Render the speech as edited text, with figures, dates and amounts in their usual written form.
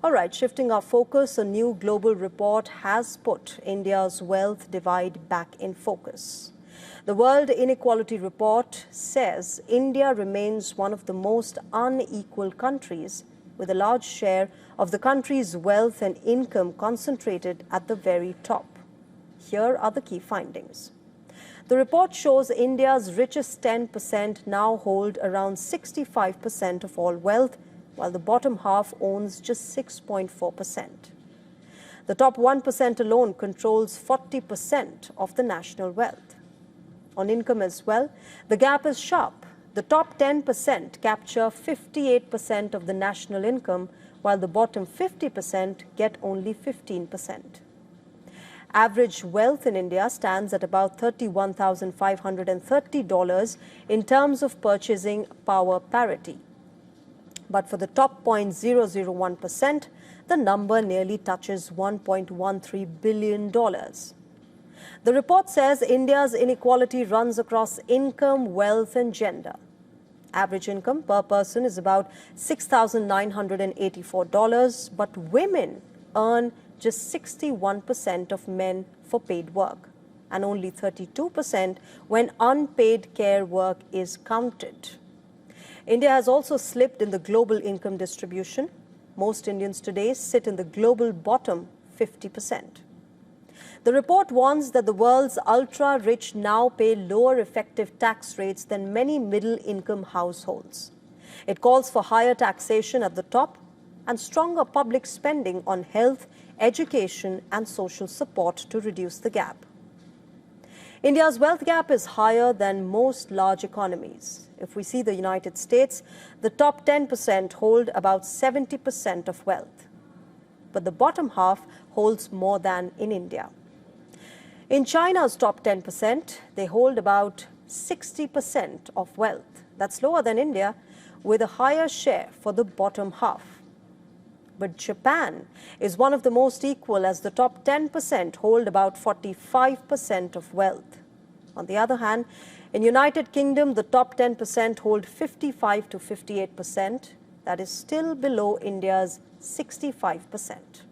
All right, shifting our focus, a new global report has put India's wealth divide back in focus. The World Inequality Report says India remains one of the most unequal countries, with a large share of the country's wealth and income concentrated at the very top. Here are the key findings. The report shows India's richest 10% now hold around 65% of all wealth, while the bottom half owns just 6.4%. The top 1% alone controls 40% of the national wealth. On income as well, the gap is sharp. The top 10% capture 58% of the national income, while the bottom 50% get only 15%. Average wealth in India stands at about $31,530 in terms of purchasing power parity. But for the top 0.001%, the number nearly touches $1.13 billion. The report says India's inequality runs across income, wealth, and gender. Average income per person is about $6,984, but women earn just 61% of men for paid work, and only 32% when unpaid care work is counted. India has also slipped in the global income distribution. Most Indians today sit in the global bottom 50%. The report warns that the world's ultra-rich now pay lower effective tax rates than many middle-income households. It calls for higher taxation at the top and stronger public spending on health, education, and social support to reduce the gap. India's wealth gap is higher than most large economies. If we see the United States, the top 10% hold about 70% of wealth, but the bottom half holds more than in India. In China's top 10%, they hold about 60% of wealth. That's lower than India, with a higher share for the bottom half. But Japan is one of the most equal, as the top 10% hold about 45% of wealth. On the other hand, in United Kingdom, the top 10% hold 55 to 58%. That is still below India's 65%.